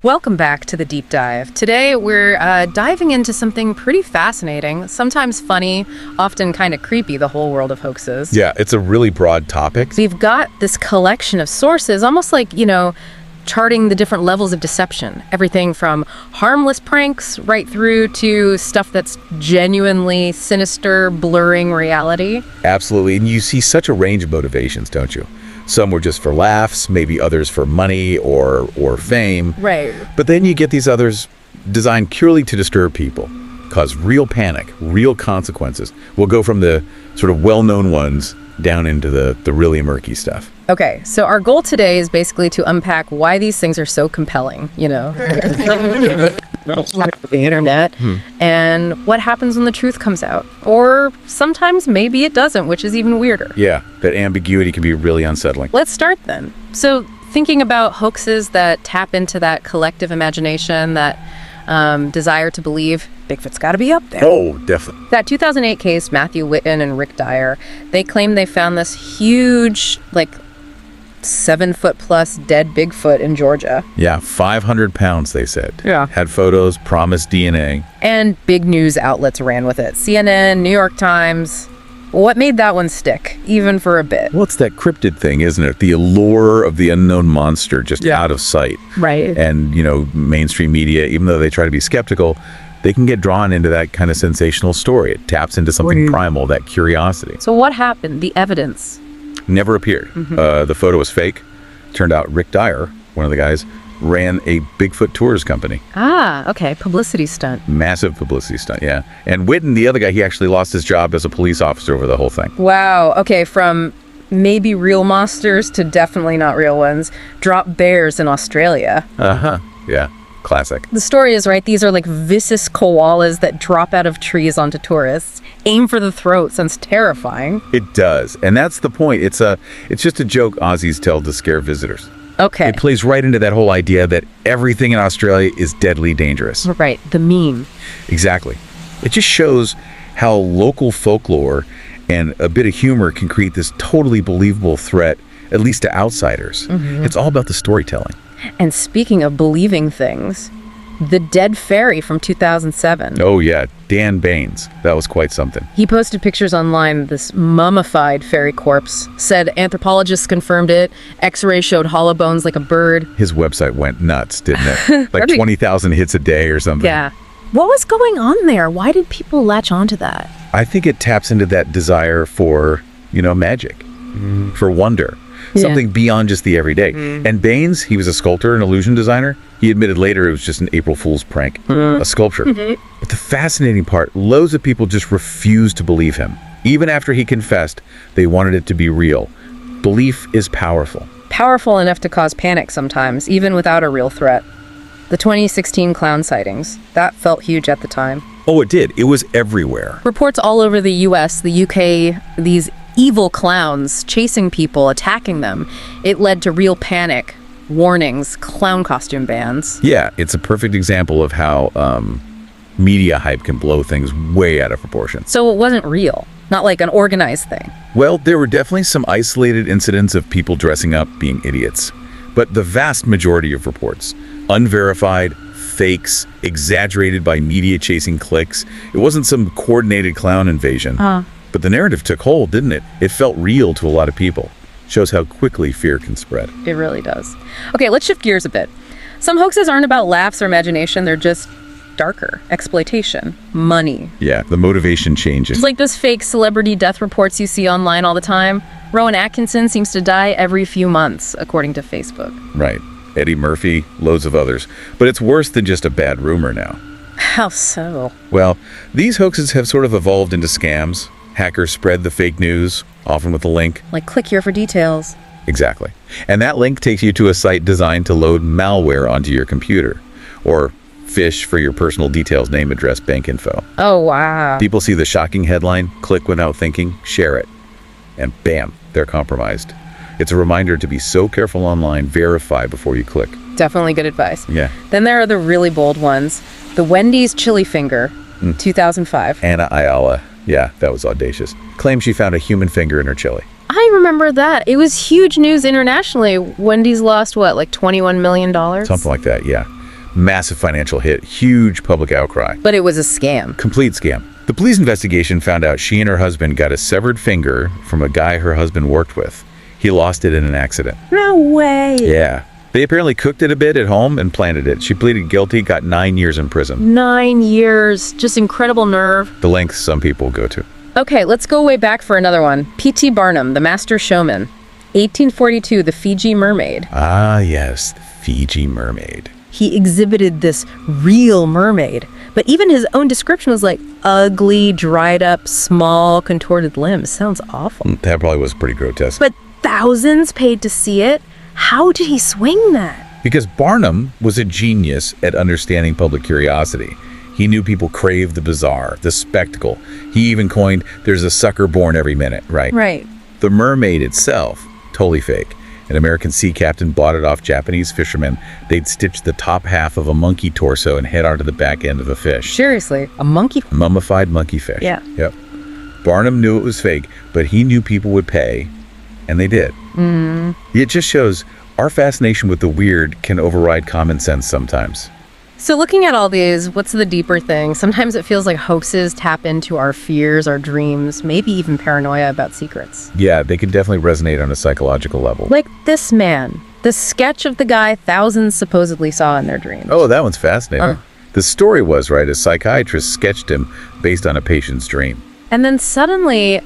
Welcome back to the deep dive. Today we're diving into something pretty fascinating, sometimes funny, often kind of creepy, the whole world of hoaxes. Yeah, it's a really broad topic. We've got this collection of sources, almost like, charting the different levels of deception. Everything from harmless pranks right through to stuff that's genuinely sinister, blurring reality. Absolutely, and you see such a range of motivations, don't you? Some were just for laughs, maybe others for money or fame. Right. But then you get these others designed purely to disturb people, cause real panic, real consequences. We'll go from the sort of well-known ones down into the really murky stuff. Okay, so our goal today is basically to unpack why these things are so compelling, the internet, and what happens when the truth comes out. Or sometimes maybe it doesn't, which is even weirder. Yeah, that ambiguity can be really unsettling. Let's start then. So thinking about hoaxes that tap into that collective imagination, that desire to believe Bigfoot's got to be up there. Oh, definitely. That 2008 case, Matthew Whitten and Rick Dyer, they claim they found this huge, 7-foot-plus dead Bigfoot in Georgia. Yeah, 500 pounds, they said. Yeah. Had photos, promised DNA. And big news outlets ran with it. CNN, New York Times. What made that one stick, even for a bit? Well, it's that cryptid thing, isn't it? The allure of the unknown monster just out of sight. Right. And, mainstream media, even though they try to be skeptical, they can get drawn into that kind of sensational story. It taps into something primal, that curiosity. So what happened? The evidence? Never appeared. The photo was fake. Turned out Rick Dyer, one of the guys, ran a Bigfoot tours company. Ah, okay. Publicity stunt. Massive publicity stunt, yeah. And Whitten, the other guy, he actually lost his job as a police officer over the whole thing. Wow. Okay, from maybe real monsters to definitely not real ones. Drop bears in Australia. Yeah. Classic. The story is right. These are like vicious koalas that drop out of trees onto tourists. Aim for the throat. Sounds terrifying. It does. And that's the point. It's just a joke Aussies tell to scare visitors. Okay. It plays right into that whole idea that everything in Australia is deadly dangerous. Right. The meme. Exactly. It just shows how local folklore and a bit of humor can create this totally believable threat, at least to outsiders. It's all about the storytelling. And speaking of believing things, the dead fairy from 2007. Oh, yeah. Dan Baines. That was quite something. He posted pictures online, this mummified fairy corpse. Said anthropologists confirmed it. X-ray showed hollow bones like a bird. His website went nuts, didn't it? Like 20,000 hits a day or something. Yeah. What was going on there? Why did people latch onto that? I think it taps into that desire for, magic, for wonder. Something beyond just the everyday. And Baines, he was a sculptor and illusion designer. He admitted later it was just an April Fool's prank, a sculpture. But the fascinating part, loads of people just refused to believe him. Even after he confessed, they wanted it to be real. Belief is powerful. Powerful enough to cause panic sometimes, even without a real threat. The 2016 clown sightings, that felt huge at the time. Oh, it did. It was everywhere. Reports all over the US, the UK, these evil clowns chasing people, attacking them. It led to real panic, warnings, clown costume bans. Yeah, it's a perfect example of how media hype can blow things way out of proportion. So it wasn't real, not like an organized thing. Well, there were definitely some isolated incidents of people dressing up being idiots. But the vast majority of reports, unverified, fakes, exaggerated by media chasing clicks. It wasn't some coordinated clown invasion. But the narrative took hold, didn't it? It felt real to a lot of people. Shows how quickly fear can spread. It really does. Okay, let's shift gears a bit. Some hoaxes aren't about laughs or imagination. They're just darker. Exploitation. Money. Yeah, the motivation changes. It's like those fake celebrity death reports you see online all the time. Rowan Atkinson seems to die every few months, according to Facebook. Right. Eddie Murphy, loads of others. But it's worse than just a bad rumor now. How so? Well, these hoaxes have sort of evolved into scams. Hackers spread the fake news, often with a link. Like, click here for details. Exactly. And that link takes you to a site designed to load malware onto your computer. Or phish for your personal details, name, address, bank info. Oh, wow. People see the shocking headline, click without thinking, share it. And bam, they're compromised. It's a reminder to be so careful online, verify before you click. Definitely good advice. Yeah. Then there are the really bold ones. The Wendy's chili finger, 2005. Anna Ayala. Yeah, that was audacious. Claimed she found a human finger in her chili. I remember that. It was huge news internationally. Wendy's lost, what, like $21 million? Something like that, yeah. Massive financial hit, huge public outcry. But it was a scam. Complete scam. The police investigation found out she and her husband got a severed finger from a guy her husband worked with. He lost it in an accident. No way. Yeah. They apparently cooked it a bit at home and planted it. She pleaded guilty, got 9 years in prison. 9 years. Just incredible nerve. The lengths some people go to. Okay, let's go way back for another one. P.T. Barnum, the master showman. 1842, the Fiji mermaid. Ah, yes, the Fiji mermaid. He exhibited this real mermaid, but even his own description was like ugly, dried up, small, contorted limbs. Sounds awful. That probably was pretty grotesque. But thousands paid to see it. How did he swing that? Because Barnum was a genius at understanding public curiosity. He knew people craved the bizarre, the spectacle. He even coined, there's a sucker born every minute, right? Right. The mermaid itself, totally fake. An American sea captain bought it off Japanese fishermen. They'd stitch the top half of a monkey torso and head onto the back end of a fish. Seriously, a monkey? Mummified monkey fish. Yeah. Yep. Barnum knew it was fake, but he knew people would pay, and they did. It just shows our fascination with the weird can override common sense sometimes. So looking at all these, what's the deeper thing? Sometimes it feels like hoaxes tap into our fears, our dreams, maybe even paranoia about secrets. Yeah, they can definitely resonate on a psychological level. Like this man, the sketch of the guy thousands supposedly saw in their dreams. Oh, that one's fascinating. The story was, right, a psychiatrist sketched him based on a patient's dream. And then suddenly,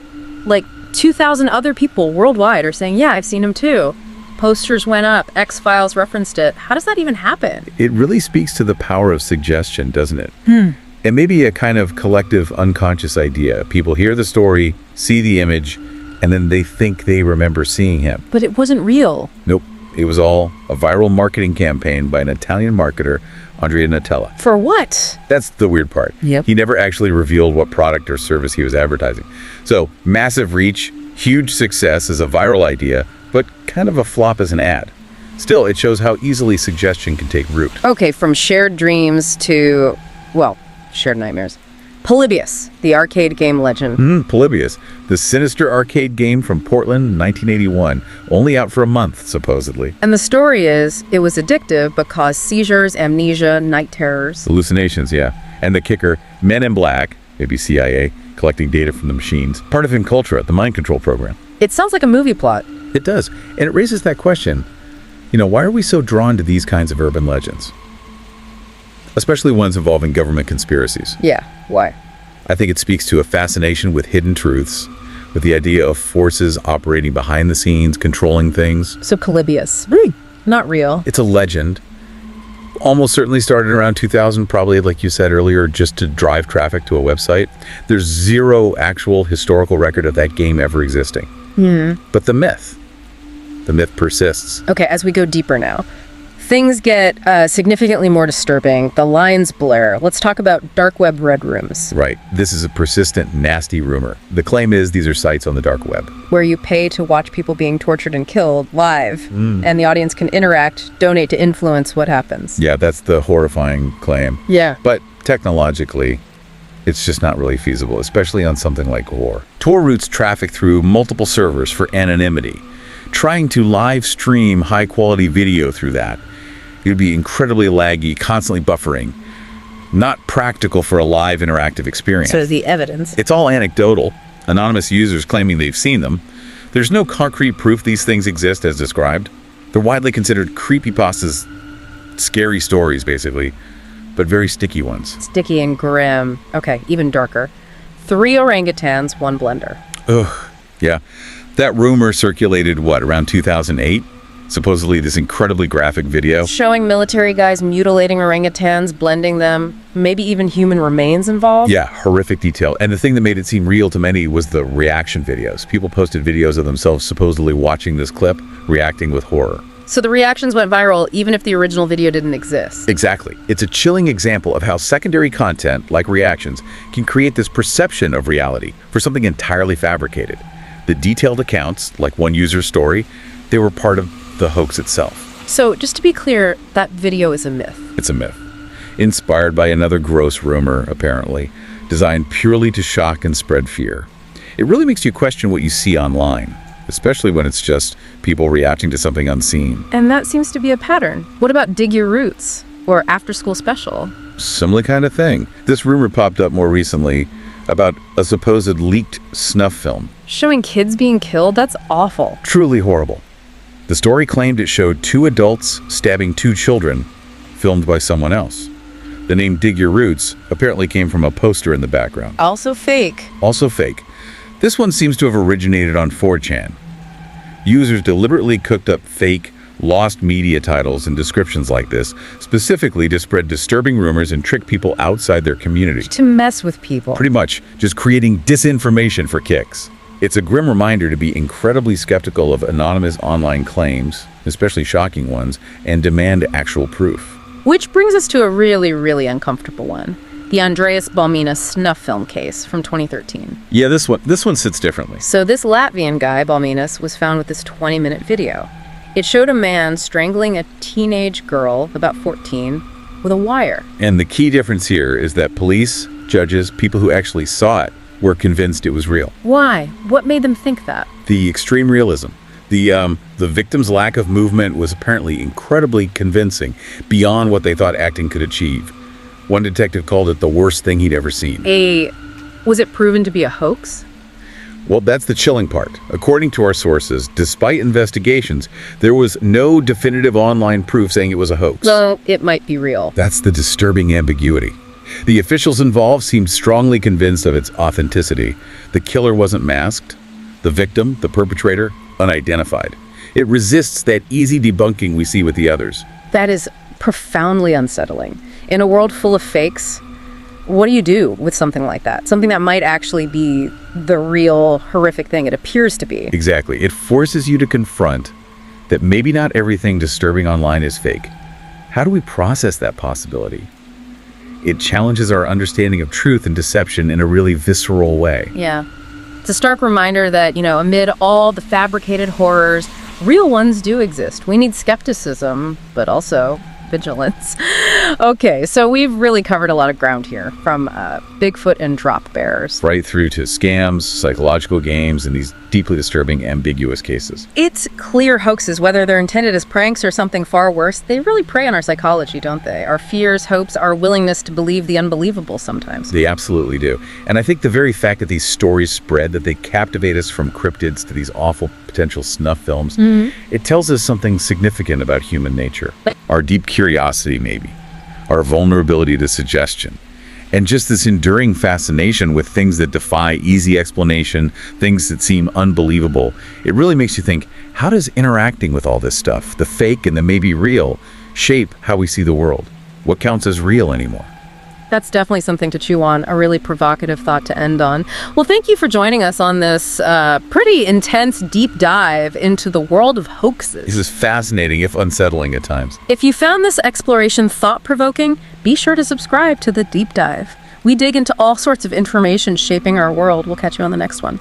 like 2,000 other people worldwide are saying, yeah, I've seen him too. Posters went up, X-Files referenced it. How does that even happen? It really speaks to the power of suggestion, doesn't it? It may be a kind of collective unconscious idea. People hear the story, see the image, and then they think they remember seeing him. But it wasn't real. Nope. It was all a viral marketing campaign by an Italian marketer, Andrea Nutella. For what? That's the weird part. Yep. He never actually revealed what product or service he was advertising. So, massive reach, huge success as a viral idea, but kind of a flop as an ad. Still, it shows how easily suggestion can take root. Okay, from shared dreams to, well, shared nightmares. Polybius, the arcade game legend. Polybius, the sinister arcade game from Portland, 1981. Only out for a month, supposedly. And the story is, it was addictive but caused seizures, amnesia, night terrors. Hallucinations, yeah. And the kicker, Men in Black, maybe CIA, collecting data from the machines. Part of Incultura, the mind control program. It sounds like a movie plot. It does. And it raises that question, why are we so drawn to these kinds of urban legends? Especially ones involving government conspiracies. Yeah, why? I think it speaks to a fascination with hidden truths, with the idea of forces operating behind the scenes, controlling things. So Polybius, not real. It's a legend. Almost certainly started around 2000, probably, like you said earlier, just to drive traffic to a website. There's zero actual historical record of that game ever existing. But the myth persists. Okay, as we go deeper now, things get significantly more disturbing. The lines blur. Let's talk about dark web red rooms. Right. This is a persistent, nasty rumor. The claim is these are sites on the dark web. Where you pay to watch people being tortured and killed live, and the audience can interact, donate to influence what happens. Yeah, that's the horrifying claim. Yeah. But technologically, it's just not really feasible, especially on something like Tor. Tor routes traffic through multiple servers for anonymity. Trying to live stream high-quality video through that, it would be incredibly laggy, constantly buffering. Not practical for a live interactive experience. So the evidence. It's all anecdotal. Anonymous users claiming they've seen them. There's no concrete proof these things exist as described. They're widely considered creepypastas, scary stories, basically, but very sticky ones. Sticky and grim. Okay, even darker. 3 orangutans, 1 blender. Ugh, yeah. That rumor circulated, around 2008? Supposedly this incredibly graphic video. Showing military guys mutilating orangutans, blending them, maybe even human remains involved. Yeah, horrific detail. And the thing that made it seem real to many was the reaction videos. People posted videos of themselves supposedly watching this clip, reacting with horror. So the reactions went viral even if the original video didn't exist. Exactly. It's a chilling example of how secondary content, like reactions, can create this perception of reality for something entirely fabricated. The detailed accounts, like one user's story, they were part of the hoax itself. So just to be clear, that video is a myth. It's a myth. Inspired by another gross rumor, apparently, designed purely to shock and spread fear. It really makes you question what you see online, especially when it's just people reacting to something unseen. And that seems to be a pattern. What about dig your roots? or after-school special. Similar kind of thing. This rumor popped up more recently about a supposed leaked snuff film. Showing kids being killed? That's awful. Truly horrible. The story claimed it showed 2 adults stabbing 2 children, filmed by someone else. The name Dig Your Roots apparently came from a poster in the background. Also fake. Also fake. This one seems to have originated on 4chan. Users deliberately cooked up fake, lost media titles and descriptions like this, specifically to spread disturbing rumors and trick people outside their community. To mess with people. Pretty much, just creating disinformation for kicks. It's a grim reminder to be incredibly skeptical of anonymous online claims, especially shocking ones, and demand actual proof. Which brings us to a really, really uncomfortable one. The Andreas Balmina snuff film case from 2013. Yeah, this one sits differently. So this Latvian guy, Balminas, was found with this 20-minute video. It showed a man strangling a teenage girl, about 14, with a wire. And the key difference here is that police, judges, people who actually saw it were convinced it was real. Why? What made them think that? The extreme realism. The victim's lack of movement was apparently incredibly convincing, beyond what they thought acting could achieve. One detective called it the worst thing he'd ever seen. Was it proven to be a hoax? Well, that's the chilling part. According to our sources, despite investigations, there was no definitive online proof saying it was a hoax. Well, it might be real. That's the disturbing ambiguity. The officials involved seemed strongly convinced of its authenticity. The killer wasn't masked. The victim, the perpetrator, unidentified. It resists that easy debunking we see with the others. That is profoundly unsettling. In a world full of fakes, what do you do with something like that? Something that might actually be the real horrific thing it appears to be. Exactly. It forces you to confront that maybe not everything disturbing online is fake. How do we process that possibility? It challenges our understanding of truth and deception in a really visceral way. Yeah. It's a stark reminder that, amid all the fabricated horrors, real ones do exist. We need skepticism, but also vigilance. Okay, so we've really covered a lot of ground here, from Bigfoot and drop bears. Right through to scams, psychological games, and these deeply disturbing, ambiguous cases. It's clear hoaxes, whether they're intended as pranks or something far worse, they really prey on our psychology, don't they? Our fears, hopes, our willingness to believe the unbelievable sometimes. They absolutely do. And I think the very fact that these stories spread, that they captivate us from cryptids to these awful potential snuff films, it tells us something significant about human nature. Our deep curiosity, maybe. Our vulnerability to suggestion. And just this enduring fascination with things that defy easy explanation, things that seem unbelievable. It really makes you think, how does interacting with all this stuff, the fake and the maybe real, shape how we see the world? What counts as real anymore? That's definitely something to chew on, a really provocative thought to end on. Well, thank you for joining us on this pretty intense deep dive into the world of hoaxes. This is fascinating, if unsettling at times. If you found this exploration thought-provoking, be sure to subscribe to The Deep Dive. We dig into all sorts of information shaping our world. We'll catch you on the next one.